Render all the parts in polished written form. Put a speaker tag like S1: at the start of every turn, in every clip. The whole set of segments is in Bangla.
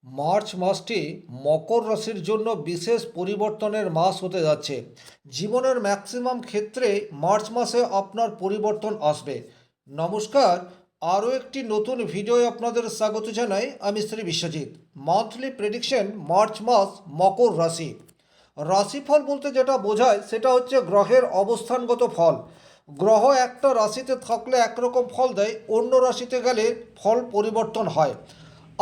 S1: মার্চ মাসটি মকর রাশির জন্য বিশেষ পরিবর্তনের মাস হতে যাচ্ছে। জীবনের ম্যাক্সিমাম ক্ষেত্রে মার্চ মাসে আপনার পরিবর্তন আসবে। নমস্কার, আরও একটি নতুন ভিডিওয় আপনাদের স্বাগত জানাই। আমি Shri Biswajit. Monthly prediction March মাস মকর রাশি। রাশিফল বলতে যেটা বোঝায় সেটা হচ্ছে গ্রহের অবস্থানগত ফল। গ্রহ একটা রাশিতে থাকলে একরকম ফল দেয়, অন্য রাশিতে গেলে ফল পরিবর্তন হয়।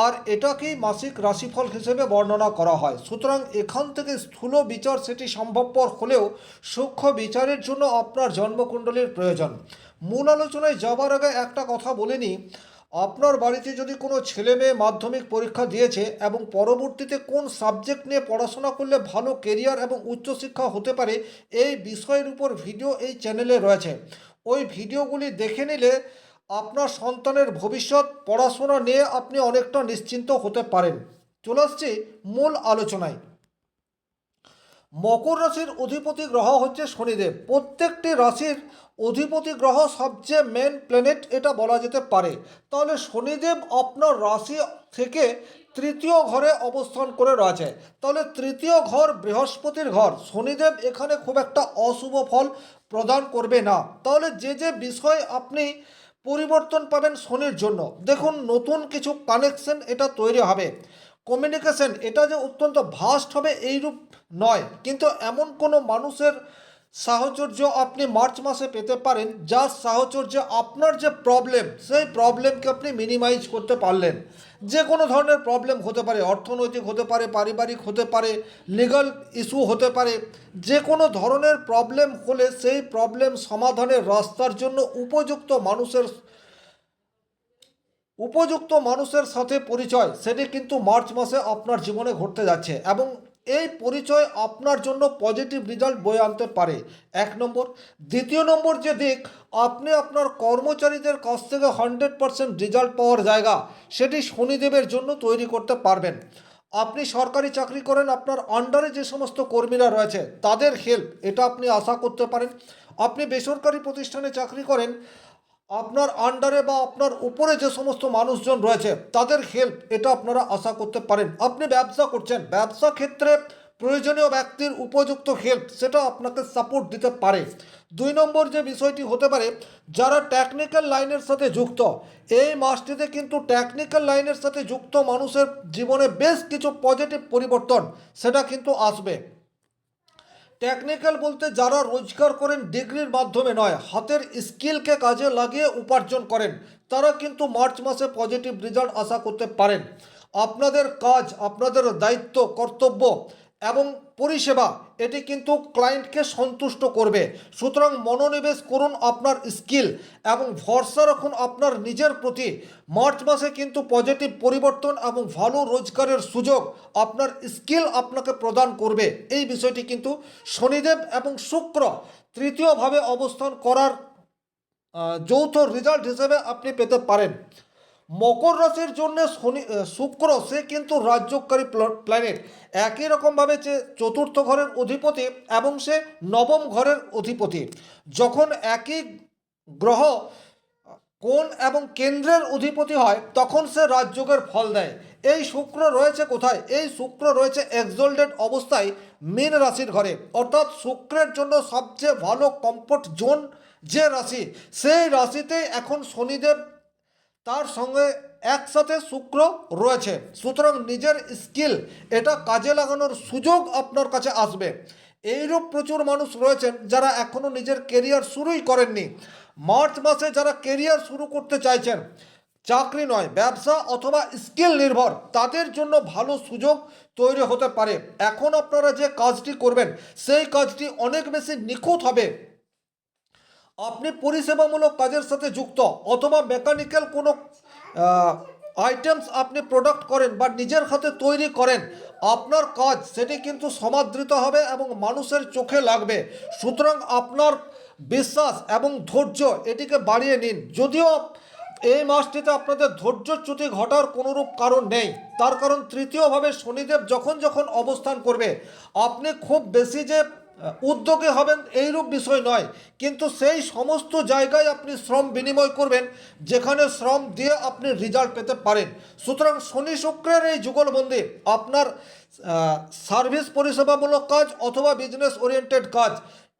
S1: আর এটাকেই মাসিক রাশিফল হিসেবে বর্ণনা করা হয়। সুতরাং এখান থেকে স্থূল বিচার সেটি সম্ভবপর হলেও সূক্ষ্ম বিচারের জন্য আপনার জন্মকুণ্ডলীর প্রয়োজন। মূল আলোচনায় যাবার আগে একটা কথা বলে নিই। আপনার বাড়িতে যদি কোনো ছেলে মেয়ে মাধ্যমিক পরীক্ষা দিয়েছে এবং পরবর্তীতে কোন সাবজেক্ট নিয়ে পড়াশোনা করলে ভালো কেরিয়ার এবং উচ্চশিক্ষা হতে পারে, এই বিষয়ের উপর ভিডিও এই চ্যানেলে রয়েছে। ওই ভিডিওগুলি দেখে নিলে আপনার সন্তানের ভবিষ্যৎ পড়াশোনা নিয়ে আপনি অনেকটা নিশ্চিন্ত হতে পারেন। চলে আসছি মূল আলোচনায়। মকর রাশির অধিপতি গ্রহ হচ্ছে শনিদেব। প্রত্যেকটি রাশির অধিপতি গ্রহ সবচেয়ে মেন প্ল্যানেট এটা বলা যেতে পারে। তাহলে শনিদেব আপনার রাশি থেকে তৃতীয় ঘরে অবস্থান করে রয়েছে। তাহলে তৃতীয় ঘর বৃহস্পতির ঘর, শনিদেব এখানে খুব একটা অশুভ ফল প্রদান করবে না। তাহলে যে যে বিষয় আপনি পরিবর্তন পাবেন শনির জন্য, দেখুন নতুন কিছু কানেকশন এটা তৈরি হবে। কমিউনিকেশন এটা যে অত্যন্ত ভাস্ট হবে এইরূপ নয়, কিন্তু এমন কোনো মানুষের সাহচর্য আপনি মার্চ মাসে পেতে পারেন যার সাহচর্যে আপনার যে প্রবলেম সেই প্রবলেমকে আপনি মিনিমাইজ করতে পারলেন। যে কোনো ধরনের প্রবলেম হতে পারে, অর্থনৈতিক হতে পারে, পারিবারিক হতে পারে, লিগাল ইস্যু হতে পারে। যে কোনো ধরনের প্রবলেম হলে সেই প্রবলেম সমাধানের রাস্তার জন্য উপযুক্ত মানুষের সাথে পরিচয় সেটি কিন্তু মার্চ মাসে আপনার জীবনে ঘটতে যাচ্ছে, এবং এই পরিচয় আপনার জন্য পজিটিভ রেজাল্ট বয়ে আনতে পারে। এক নম্বর। দ্বিতীয় নম্বর যে দিক, আপনি আপনার কর্মচারীদের কাছ থেকে 100% রেজাল্ট পাওয়ার জায়গা সেটি শনিদেবের জন্য তৈরি করতে পারবেন। আপনি সরকারি চাকরি করেন, আপনার আন্ডারে যে সমস্ত কর্মীরা রয়েছে তাদের হেল্প এটা আপনি আশা করতে পারেন। আপনি বেসরকারি প্রতিষ্ঠানে চাকরি করেন, আপনার আন্ডারে বা আপনার উপরে যে সমস্ত মানুষজন রয়েছে তাদের হেল্প এটা আপনারা আশা করতে পারেন। আপনি ব্যবসা করছেন, ব্যবসা ক্ষেত্রে প্রয়োজনীয় ব্যক্তির উপযুক্ত হেল্প সেটা আপনাকে সাপোর্ট দিতে পারে। দুই নম্বর যে বিষয়টি হতে পারে, যারা টেকনিক্যাল লাইনের সাথে যুক্ত, এই মাসটিতে কিন্তু টেকনিক্যাল লাইনের সাথে যুক্ত মানুষের জীবনে বেশ কিছু পজিটিভ পরিবর্তন সেটা কিন্তু আসবে। টেকনিক্যাল বলতে যারা রোজগার করেন ডিগ্রির মাধ্যমে নয়, হাতের স্কিলকে কাজে লাগিয়ে উপার্জন করেন, তারা কিন্তু মার্চ মাসে পজিটিভ রেজাল্ট আশা করতে পারেন। আপনাদের কাজ, আপনাদের দায়িত্ব, কর্তব্য এবং পরিষেবা এটি কিন্তু ক্লায়েন্টকে সন্তুষ্ট করবে। সুতরাং মনোনিবেশ করুন আপনার স্কিল এবং ভরসা রাখুন আপনার নিজের প্রতি। মার্চ মাসে কিন্তু পজিটিভ পরিবর্তন এবং ভালো রোজগারের সুযোগ আপনার স্কিল আপনাকে প্রদান করবে। এই বিষয়টি কিন্তু শনিদেব এবং শুক্র তৃতীয়ভাবে অবস্থান করার যৌথ রেজাল্ট হিসেবে আপনি পেতে পারেন। মকর রাশির জন্য শুক্র সে কিন্তু রাজ্যকারী প্ল্যানেট, একই রকমভাবে যে চতুর্থ ঘরের অধিপতি এবং সে নবম ঘরের অধিপতি। যখন একই গ্রহ কোণ এবং কেন্দ্রের অধিপতি হয় তখন সে রাজযোগের ফল দেয়। এই শুক্র রয়েছে কোথায়? এই শুক্র রয়েছে এক্সোল্টেড অবস্থায় মীন রাশির ঘরে, অর্থাৎ শুক্রের জন্য সবচেয়ে ভালো কমফোর্ট জোন যে রাশি, সেই রাশিতে এখন শনিদেব তার সঙ্গে একসাথে শুক্র রয়েছে। সুতরাং নিজের স্কিল এটা কাজে লাগানোর সুযোগ আপনার কাছে আসবে। এইরূপ প্রচুর মানুষ রয়েছেন যারা এখনও নিজের কেরিয়ার শুরুই করেননি। মার্চ মাসে যারা কেরিয়ার শুরু করতে চাইছেন, চাকরি নয় ব্যবসা অথবা স্কিল নির্ভর, তাদের জন্য ভালো সুযোগ তৈরি হতে পারে। এখন আপনারা যে কাজটি করবেন সেই কাজটি অনেক বেশি নিখুঁত হবে। আপনি পরিষেবামূলক কাজের সাথে যুক্ত অথবা মেকানিক্যাল কোনো আইটেমস আপনি প্রোডাক্ট করেন বা নিজের হাতে তৈরি করেন, আপনার কাজ সেটি কিন্তু সমাদৃত হবে এবং মানুষের চোখে লাগবে। সুতরাং আপনার বিশ্বাস এবং ধৈর্য এটিকে বাড়িয়ে নিন। যদিও এই মাসটিতে আপনাদের ধৈর্যচ্যুতি ঘটার কোনোরূপ কারণ নেই, তার কারণ তৃতীয়ভাবে শনিদেব যখন যখন অবস্থান করবে আপনি খুব বেশি যে উদ্যোগী হবেন এইরূপ বিষয় নয়, কিন্তু সেই সমস্ত জায়গায় আপনি শ্রম বিনিময় করবেন যেখানে শ্রম দিয়ে আপনি রেজাল্ট পেতে পারেন। সুতরাং শনি শুক্রের এই যুগলবন্দি আপনার সার্ভিস পরিষেবামূলক কাজ অথবা বিজনেস ওরিয়েন্টেড কাজ,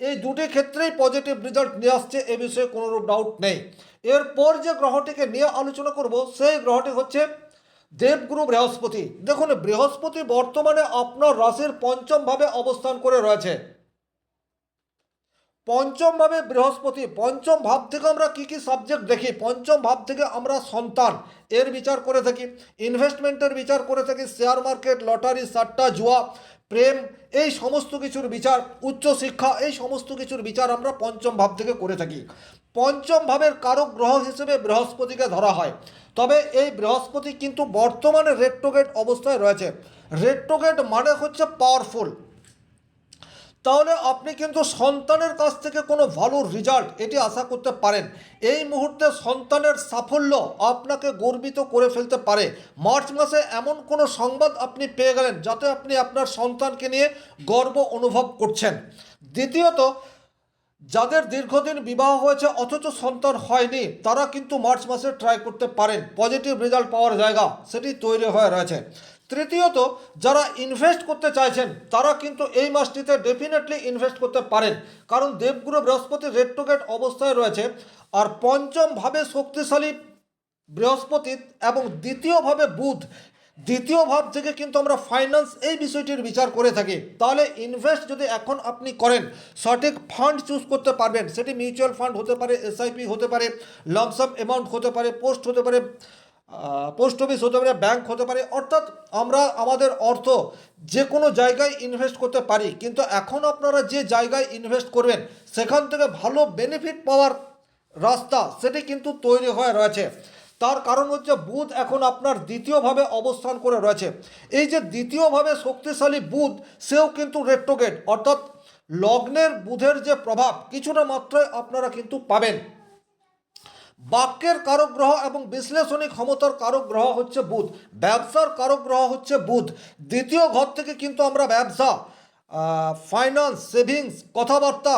S1: এই দুটি ক্ষেত্রেই পজিটিভ রেজাল্ট নিয়ে আসছে, এ বিষয়ে কোনোরূপ ডাউট নেই। এরপর যে গ্রহটিকে নিয়ে আলোচনা করব সেই গ্রহটি হচ্ছে দেবগুরু বৃহস্পতি। দেখুন, বৃহস্পতি বর্তমানে আপনার রাশির পঞ্চম ভাবে অবস্থান করে রয়েছে। পঞ্চম ভাবে বৃহস্পতি, পঞ্চম ভাব থেকে আমরা কি কি সাবজেক্ট দেখি? পঞ্চম ভাব থেকে আমরা সন্তান এর বিচার করে থাকি, ইনভেস্টমেন্টের বিচার করে থাকি, শেয়ার মার্কেট, লটারি, সাট্টা, জুয়া, প্রেম, এই সমস্ত কিছুর বিচার, উচ্চশিক্ষা, এই সমস্ত কিছুর বিচার আমরা পঞ্চম ভাব থেকে করে থাকি। পঞ্চম ভাবের কারক গ্রহ হিসেবে বৃহস্পতিকে ধরা হয়। তবে এই বৃহস্পতি কিন্তু বর্তমানে রেট্রোগেট অবস্থায় রয়েছে। রেট্রোগেট মানে হচ্ছে পাওয়ারফুল। তাহলে আপনি কিন্তু সন্তানের কাছ থেকে কোনো ভালো রেজাল্ট এটি আশা করতে পারেন। এই মুহূর্তে সন্তানের সাফল্য আপনাকে গর্বিত করে ফেলতে পারে। মার্চ মাসে এমন কোনো সংবাদ আপনি পেয়ে গেলেন যাতে আপনি আপনার সন্তানকে নিয়ে গর্ব অনুভব করছেন। দ্বিতীয়ত, যাদের দীর্ঘদিন বিবাহ হয়েছে অথচ সন্তান হয়নি, তারা কিন্তু মার্চ মাসে ট্রাই করতে পারেন, পজিটিভ রেজাল্ট পাওয়ার জায়গা সেটি তৈরি হয়ে রয়েছে। তৃতীয়ত, যারা ইনভেস্ট করতে চাইছেন তারা কিন্তু এই মাসটিতে ডেফিনেটলি ইনভেস্ট করতে পারেন, কারণ দেবগুরু বৃহস্পতি রেট্রোগেট অবস্থায় রয়েছে। আর পঞ্চম ভাবে শক্তিশালী বৃহস্পতি এবং দ্বিতীয়ভাবে বুধ, দ্বিতীয় ভাব থেকে কিন্তু আমরা ফাইন্যান্স এই বিষয়টির বিচার করে থাকি। তাহলে ইনভেস্ট যদি এখন আপনি করেন, সঠিক ফান্ড চুজ করতে পারবেন। সেটি মিউচুয়াল ফান্ড হতে পারে, এসআইপি হতে পারে, লামসাম অ্যামাউন্ট হতে পারে, পোস্ট হতে পারে, পোস্ট অফিস হতে পারে, ব্যাংক হতে পারে, অর্থাৎ আমরা আমাদের অর্থ যে কোনো জায়গায় ইনভেস্ট করতে পারি। কিন্তু এখন আপনারা যে জায়গায় ইনভেস্ট করবেন সেখান থেকে ভালো বেনিফিট পাওয়ার রাস্তা সেটি কিন্তু তৈরি হয়ে রয়েছে। তার কারণ হচ্ছে বুধ এখন আপনার দ্বিতীয়ভাবে অবস্থান করে রয়েছে। এই যে দ্বিতীয়ভাবে শক্তিশালী বুধ, সেও কিন্তু রেট্রোগেট, অর্থাৎ লগ্নের বুধের যে প্রভাব কিছুটা মাত্রায় আপনারা কিন্তু পাবেন। বাক্যের কারক গ্রহ এবং বিশ্লেষণী ক্ষমতার কারক গ্রহ হচ্ছে বুধ, ব্যবসার কারক গ্রহ হচ্ছে বুধ। দ্বিতীয় ঘর থেকে কিন্তু আমরা ব্যবসা, ফাইন্যান্স, সেভিংস, কথাবার্তা,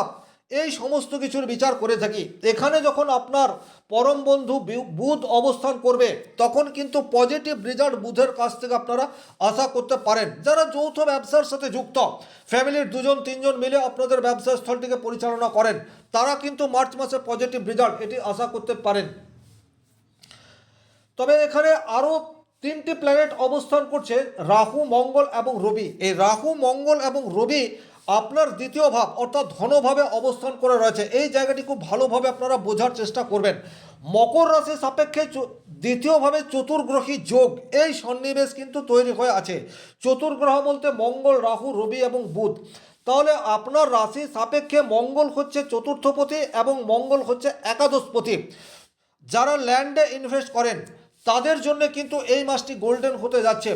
S1: এই সমস্ত কিছুর বিচার করে থাকি। এখানে যখন আপনার পরম বন্ধু বুধ অবস্থান করবে তখন কিন্তু পজিটিভ রেজাল্ট বুধের কাছ থেকে আপনারা আশা করতে পারেন। যারা যৌথ ব্যবসার সাথে যুক্ত, ফ্যামিলির দুজন তিনজন মিলে আপনাদের ব্যবসা স্থলটিকে পরিচালনা করেন, তারা কিন্তু মার্চ মাসে পজিটিভ রেজাল্ট এটি আশা করতে পারেন। তবে এখানে আরও তিনটি প্ল্যানেট অবস্থান করছে, রাহু, মঙ্গল এবং রবি। এই রাহু, মঙ্গল এবং রবি আপনার দ্বিতীয় ভাব অর্থাৎ ধনভাবে অবস্থান করে রয়েছে। এই জায়গাটি খুব ভালোভাবে আপনারা বোঝার চেষ্টা করবেন। মকর রাশি সাপেক্ষে দ্বিতীয়ভাবে চতুর্গ্রহী যোগ, এই সন্নিবেশ কিন্তু তৈরি হয়ে আছে। চতুর্গ্রহ বলতে মঙ্গল, রাহু, রবি এবং বুধ। তাহলে আপনার রাশি সাপেক্ষে মঙ্গল হচ্ছে চতুর্থপতি এবং মঙ্গল হচ্ছে একাদশপতি। যারা ল্যান্ডে ইনভেস্ট করেন তাদের জন্য কিন্তু এই মাসটি গোল্ডেন হতে যাচ্ছে।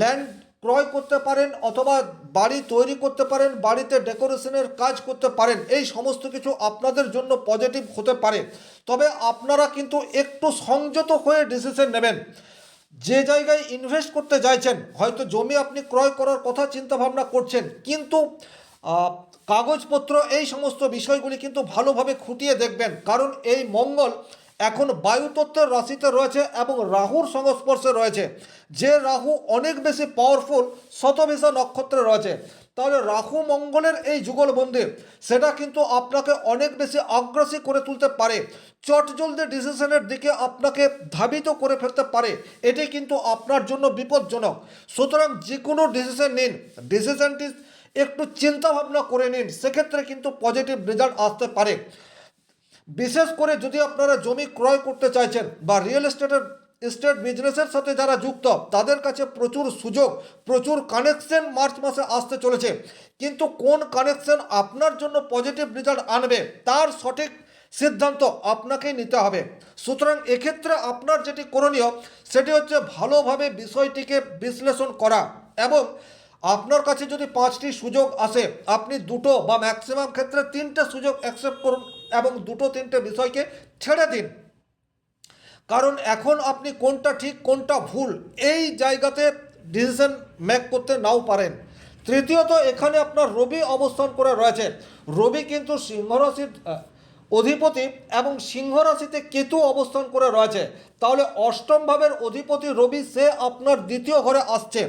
S1: ল্যান্ড ক্রয় করতে পারেন অথবা বাড়ি তৈরি করতে পারেন, বাড়িতে ডেকোরেশনের কাজ করতে পারেন, এই সমস্ত কিছু আপনাদের জন্য পজিটিভ হতে পারে। তবে আপনারা কিন্তু একটু সংযত হয়ে ডিসিশন নেবেন। যে জায়গায় ইনভেস্ট করতে চাইছেন, হয়তো জমি আপনি ক্রয় করার কথা চিন্তা ভাবনা করছেন, কিন্তু কাগজপত্র এই সমস্ত বিষয়গুলি কিন্তু ভালোভাবে খুঁটিয়ে দেখবেন, কারণ এই মঙ্গল এখন বায়ুতত্ত্বের রাশিতে রয়েছে এবং রাহুর সংস্পর্শে রয়েছে। যে রাহু অনেক বেশি পাওয়ারফুল, শতভিষা নক্ষত্রে রয়েছে। তাহলে রাহু মঙ্গলের এই যুগলবন্দি সেটা কিন্তু আপনাকে অনেক বেশি অগ্রসী করে তুলতে পারে, চটজলদি ডিসিশনের দিকে আপনাকে ধাবিত করে ফেলতে পারে। এটি কিন্তু আপনার জন্য বিপজ্জনক। সুতরাং যে কোনো ডিসিশন নিন, ডিসিশনটি একটু চিন্তা ভাবনা করে নিন, সেক্ষেত্রে কিন্তু পজিটিভ রেজাল্ট আসতে পারে। বিশেষ করে যদি আপনারা জমি ক্রয় করতে চাইছেন বা রিয়েল এস্টেট বিজনেসের সাথে যারা যুক্ত, তাদের কাছে প্রচুর সুযোগ, প্রচুর কানেকশন মার্চ মাসে আসতে চলেছে। কিন্তু কোন কানেকশন আপনার জন্য পজিটিভ রেজাল্ট আনবে তার সঠিক সিদ্ধান্ত আপনাকেই নিতে হবে। সুতরাং এক্ষেত্রে আপনার যেটি করণীয় সেটি হচ্ছে ভালোভাবে বিষয়টিকে বিশ্লেষণ করা, এবং আপনার কাছে যদি 5টি সুযোগ আসে আপনি দুটো বা ম্যাক্সিমাম ক্ষেত্রে 3টে সুযোগ অ্যাকসেপ্ট করুন এবং 2-3টে বিষয়কে ছেড়ে দিন। কারণ এখন আপনি কোনটা ঠিক কোনটা ভুল এই জায়গাতে ডিসিশন মেক করতে নাও পারেন। তৃতীয়ত এখানে আপনার রবি অবস্থান করে রয়েছে। রবি কিন্তু সিংহ রাশির অধিপতি এবং সিংহ রাশিতে কেতু অবস্থান করে রয়েছে। তাহলে অষ্টম ভাবের অধিপতি রবি সে আপনার দ্বিতীয় ঘরে আসছে।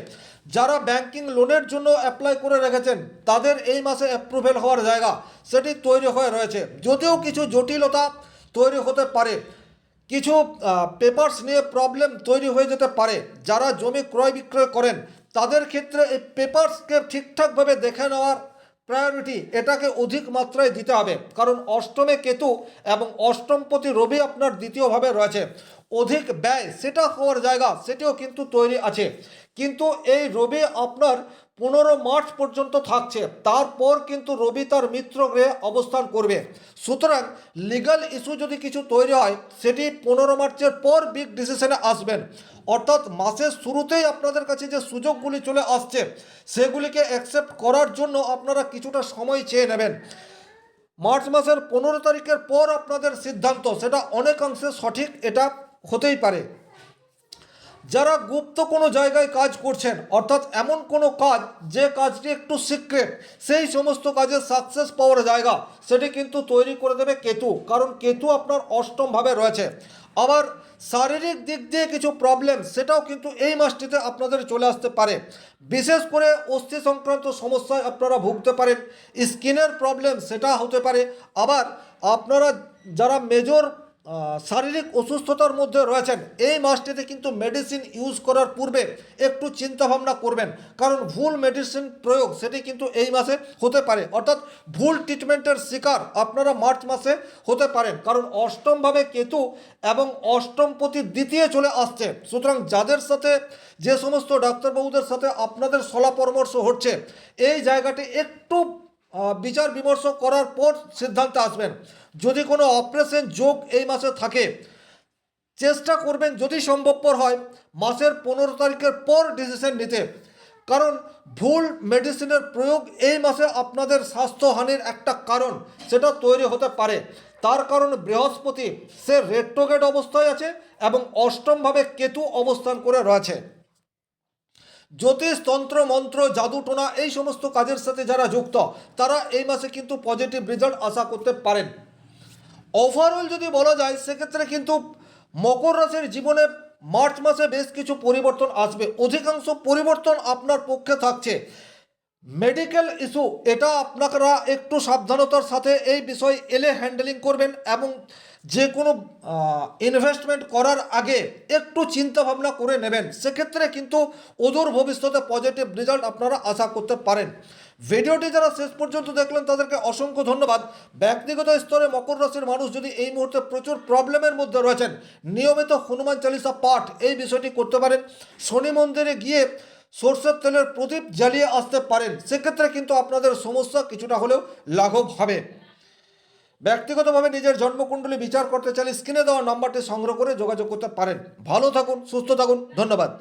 S1: যারা ব্যাংকিং লোনের জন্য অ্যাপ্লাই করে রেখেছেন তাদের এই মাসে অ্যাপ্রুভেল হওয়ার জায়গা সেটি তৈরি হয়ে রয়েছে, যদিও কিছু জটিলতা তৈরি হতে পারে, কিছু পেপারস নিয়ে প্রবলেম তৈরি হয়ে যেতে পারে। যারা জমি ক্রয় বিক্রয় করেন তাদের ক্ষেত্রে এই পেপারসকে ঠিকঠাকভাবে দেখে নেওয়ার প্রায়োরিটি এটাকে অধিক মাত্রায় দিতে হবে, কারণ অষ্টমে কেতু এবং অষ্টমপতি রবি আপনার দ্বিতীয়ভাবে রয়েছে। অধিক ব্যয় সেটা হওয়ার জায়গা সেটিও কিন্তু তৈরি আছে। কিন্তু এই রবি আপনার 15 মার্চ পর্যন্ত থাকছে, তারপর কিন্তু রবি তার মিত্র গ্রহে অবস্থান করবে। সুতরাং লিগ্যাল ইস্যু যদি কিছু তৈরি হয় সেটি 15 মার্চের পর বিগ ডিসিশনে আসবেন। অর্থাৎ মাসের শুরুতেই আপনাদের কাছে যে সুযোগগুলি চলে আসছে সেগুলিকে অ্যাকসেপ্ট করার জন্য আপনারা কিছুটা সময় চেয়ে নেবেন। মার্চ মাসের 15 তারিখের পর আপনাদের সিদ্ধান্ত সেটা অনেকাংশে সঠিক এটা হতেই পারে। যারা গুপ্ত কোনো জায়গায় কাজ করছেন, অর্থাৎ এমন কোনো কাজ যে কাজটি একটু সিক্রেট, সেই সমস্ত কাজে সাকসেস পাওয়ার জায়গা সেটি কিন্তু তৈরি করে দেবে কেতু, কারণ কেতু আপনার অষ্টমভাবে রয়েছে। আবার শারীরিক দিক দিয়ে কিছু প্রবলেম সেটাও কিন্তু এই মাসটিতে আপনাদের চলে আসতে পারে। বিশেষ করে অস্থি সংক্রান্ত সমস্যায় আপনারা ভুগতে পারেন, স্কিনের প্রবলেম সেটা হতে পারে। আবার আপনারা যারা মেজর শারীরিক অসুস্থতার মধ্যে রয়েছেন এই মাসটিতে কিন্তু মেডিসিন ইউজ করার পূর্বে একটু চিন্তাভাবনা করবেন, কারণ ভুল মেডিসিন প্রয়োগ সেটি কিন্তু এই মাসে হতে পারে। অর্থাৎ ভুল ট্রিটমেন্টের শিকার আপনারা মার্চ মাসে হতে পারেন, কারণ অষ্টমভাবে কেতু এবং অষ্টমপতি দ্বিতীয় চলে আসছে। সুতরাং যাদের সাথে যে সমস্ত ডাক্তারবাবুদের সাথে আপনাদের সলা পরামর্শ হচ্ছে এই জায়গাটি একটু বিচার বিমর্শ করার পর সিদ্ধান্তে আসবেন। যদি কোনো অপারেশন যোগ এই মাসে থাকে চেষ্টা করবেন যদি সম্ভবপর হয় মাসের 15 তারিখের পর ডিসিশন নিতে, কারণ ভুল মেডিসিনের প্রয়োগ এই মাসে আপনাদের স্বাস্থ্যহানির একটা কারণ সেটা তৈরি হতে পারে। তার কারণ বৃহস্পতি সে রেট্রোগেট অবস্থায় আছে এবং অষ্টমভাবে কেতু অবস্থান করে রয়েছে। জ্যোতিষ, তন্ত্র, মন্ত্র, জাদুটোনা এই সমস্ত কাজের সাথে যারা যুক্ত তারা এই মাসে কিন্তু পজিটিভ রেজাল্ট আশা করতে পারেন। ওভারঅল যদি বলা যায় সেক্ষেত্রে কিন্তু মকর রাশির জীবনে মার্চ মাসে বেশ কিছু পরিবর্তন আসবে। অধিকাংশ পরিবর্তন আপনার পক্ষে থাকছে। মেডিকেল ইস্যু এটা আপনারা একটু সাবধানতার সাথে এই বিষয় এলে হ্যান্ডেলিং করবেন এবং যে কোনো ইনভেস্টমেন্ট করার আগে একটু চিন্তা ভাবনা করে নেবেন, সেক্ষেত্রে কিন্তু অদূর ভবিষ্যতে পজিটিভ রেজাল্ট আপনারা আশা করতে পারেন। ভিডিওটি যারা শেষ পর্যন্ত দেখলেন তাদেরকে অসংখ্য ধন্যবাদ। ব্যক্তিগত স্তরে মকর রাশির মানুষ যদি এই মুহূর্তে প্রচুর প্রবলেমের মধ্যে রয়েছেন নিয়মিত হনুমান চালিসা পাঠ এই বিষয়টি করতে পারেন। শনি মন্দিরে গিয়ে সরষের তেলের প্রদীপ জ্বালিয়ে আসতে পারেন, সেক্ষেত্রে কিন্তু আপনাদের সমস্যা কিছুটা হলেও লাঘব হবে। ব্যক্তিগতভাবে নিজের জন্মকুণ্ডলী বিচার করতে চাইলে স্ক্রিনে দেওয়া নাম্বারটি সংগ্রহ করে যোগাযোগ করতে পারেন। ভালো থাকুন, সুস্থ থাকুন, ধন্যবাদ।